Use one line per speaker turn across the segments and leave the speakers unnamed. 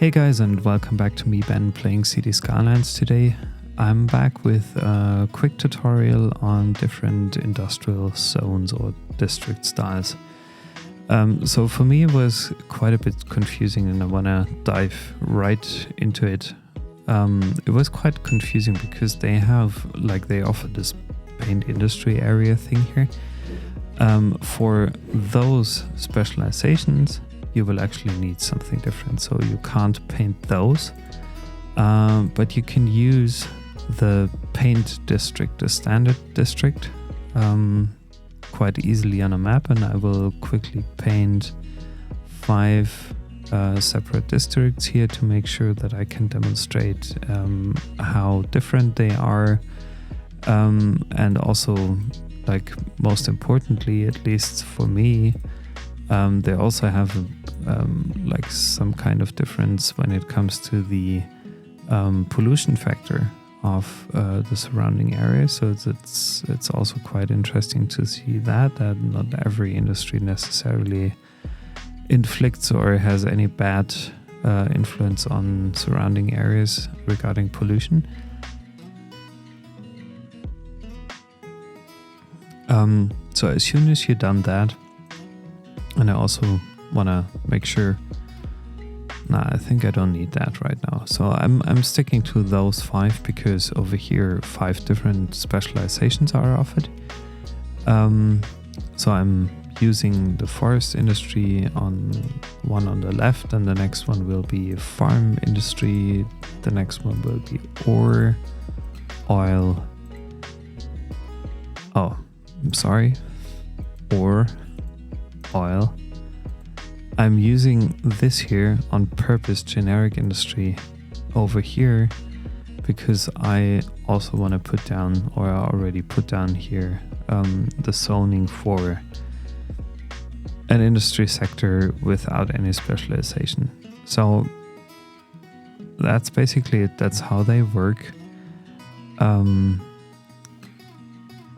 Hey guys, and welcome back to me, Ben, playing City Skylines today. I'm back with a quick tutorial on different industrial zones or district styles. So for me it was quite a bit confusing and I want to dive right into it. It was quite confusing because they offer this paint industry area thing here. For those specializations, you will actually need something different. So you can't paint those, but you can use the paint district, the standard district, quite easily on a map. And I will quickly paint 5 separate districts here to make sure that I can demonstrate how different they are. And also, like, most importantly, at least for me, they also have like some kind of difference when it comes to the pollution factor of the surrounding area. So it's also quite interesting to see that not every industry necessarily inflicts or has any bad influence on surrounding areas regarding pollution. So as soon as you've done that, and I also want to make sure, I think I don't need that right now. So I'm sticking to those 5 because over here 5 different specializations are offered. So I'm using the forest industry on the left, and the next one will be farm industry. The next one will be ore, oil. Oh, I'm sorry. Ore, oil. I'm using this here on purpose, generic industry, over here, because I also want to put down, or I already put down here, the zoning for an industry sector without any specialization. So that's basically it. That's how they work.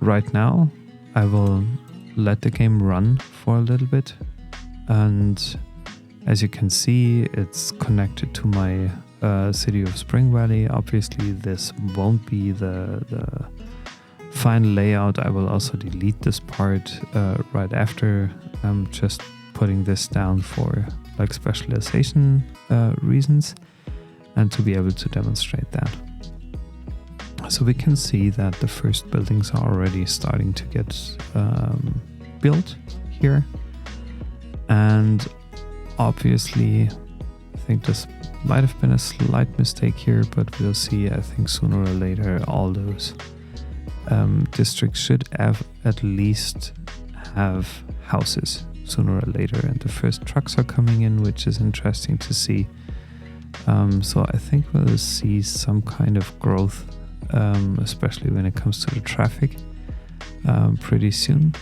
Right now, I will let the game run for a little bit. And as you can see, it's connected to my city of Spring Valley. Obviously, this won't be the final layout. I will also delete this part right after. I'm just putting this down for like specialization reasons and to be able to demonstrate that. So we can see that the first buildings are already starting to get built here. And obviously, I think this might have been a slight mistake here, but we'll see. I think sooner or later, all those districts should have at least have houses sooner or later. And the first trucks are coming in, which is interesting to see. So I think we'll see some kind of growth, especially when it comes to the traffic, pretty soon.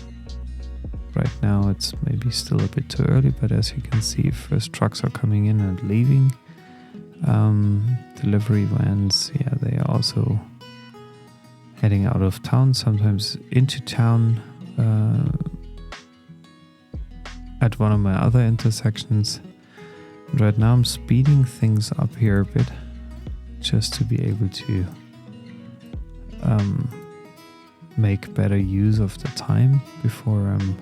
Right now it's maybe still a bit too early, but as you can see, first trucks are coming in and leaving. Delivery vans, they are also heading out of town, sometimes into town. At one of my other intersections. And right now I'm speeding things up here a bit, just to be able to make better use of the time before I'm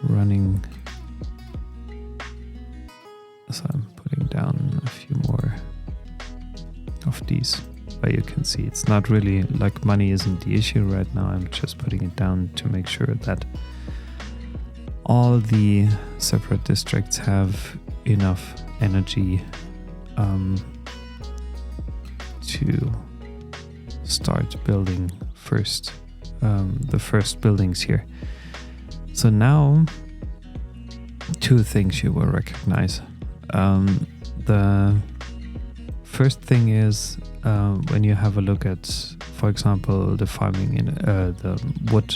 running. So I'm putting down a few more of these, but you can see it's not really like money isn't the issue right now. I'm just putting it down to make sure that all the separate districts have enough energy to start building the first buildings here. So now, 2 things you will recognize. The first thing is when you have a look at, for example, the farming in the wood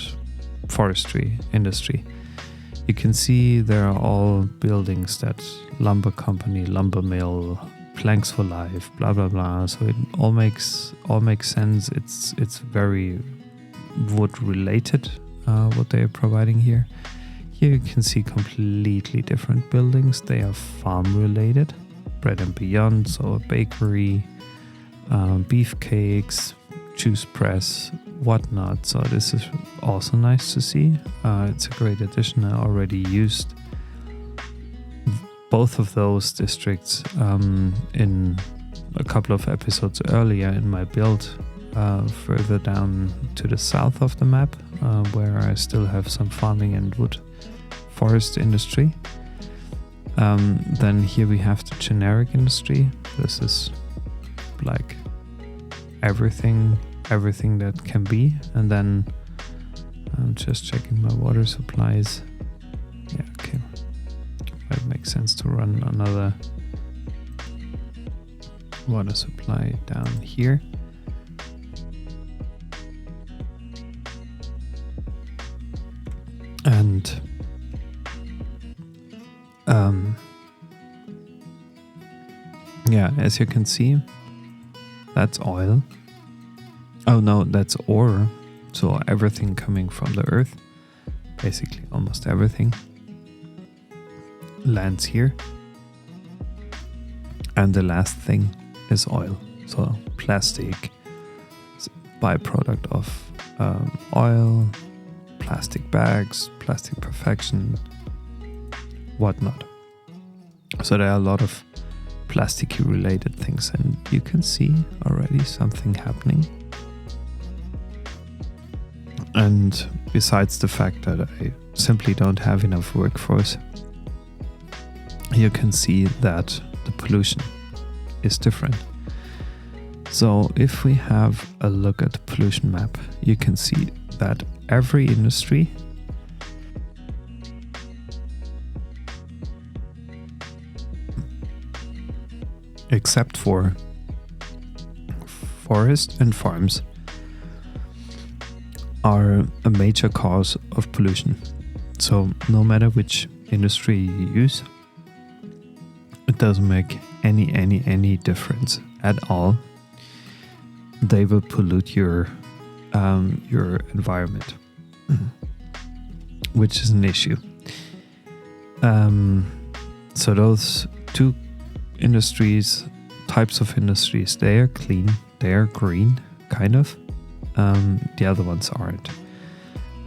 forestry industry, you can see there are all buildings that lumber company, lumber mill, planks for life, blah blah blah. So it all makes sense. It's very wood related. What they are providing here. Here you can see completely different buildings. They are farm related. bread and beyond, so a bakery, beef cakes, juice press, whatnot. So this is also nice to see. It's a great addition. I already used both of those districts in a couple of episodes earlier in my build further down to the south of the map, where I still have some farming and wood forest industry. Then here we have the generic industry. This is like everything that can be. And then I'm just checking my water supplies. Yeah, okay. It makes sense to run another water supply down here. And yeah, as you can see, that's oil. Oh no, that's ore. So everything coming from the earth, basically almost everything, lands here. And the last thing is oil. So plastic, byproduct of oil, plastic bags, plastic perfection, whatnot. So there are a lot of plasticky related things, and you can see already something happening. And besides the fact that I simply don't have enough workforce, you can see that the pollution is different. So if we have a look at the pollution map, you can see that every industry except for forest and farms are a major cause of pollution. So no matter which industry you use, it doesn't make any difference at all. They will pollute your environment, which is an issue. So those two types of industries, they are clean, they are green, kind of. The other ones aren't.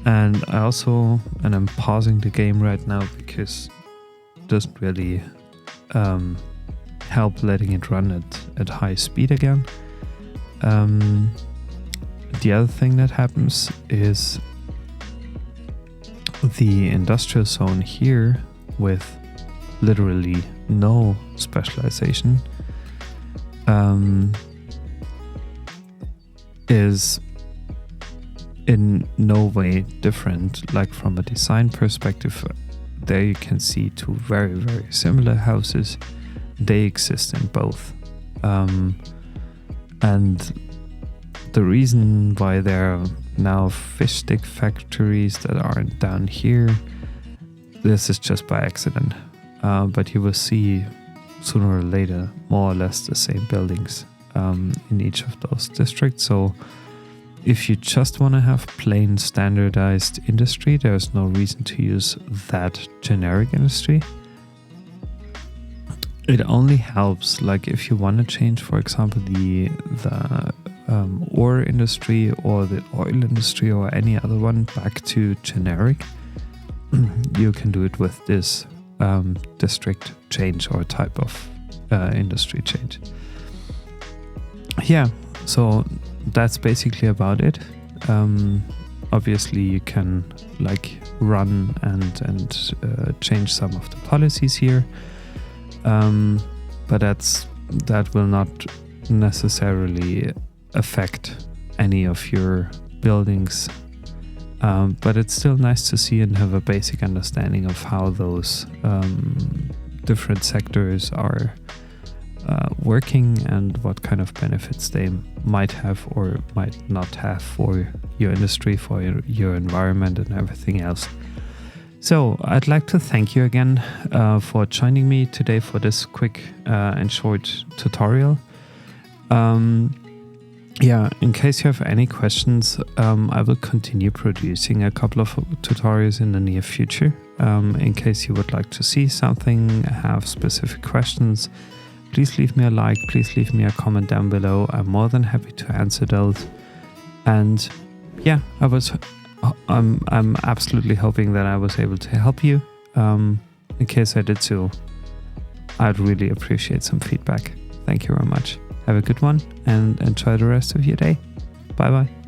And I'm pausing the game right now because it doesn't really help letting it run at high speed again. The other thing that happens is the industrial zone here, with literally no specialization, is in no way different. Like from a design perspective, there you can see two very, very similar houses. They exist in both. And the reason why there are now fish stick factories that aren't down here, this is just by accident. But you will see sooner or later more or less the same buildings in each of those districts. So if you just want to have plain standardized industry, there's no reason to use that generic industry. It only helps, like if you want to change, for example, the ore industry or the oil industry or any other one back to generic, you can do it with this district change or type of industry change. Yeah, so that's basically about it. Obviously, you can like run and change some of the policies here, but that will not necessarily affect any of your buildings. But it's still nice to see and have a basic understanding of how those different sectors are working and what kind of benefits they might have or might not have for your industry, for your environment and everything else. So I'd like to thank you again for joining me today for this quick and short tutorial. In case you have any questions, I will continue producing a couple of tutorials in the near future. In case you would like to see something, have specific questions, please leave me a like, please leave me a comment down below. I'm more than happy to answer those. And yeah, I'm absolutely hoping that I was able to help you. In case I did so, I'd really appreciate some feedback. Thank you very much. Have a good one and enjoy the rest of your day. Bye bye.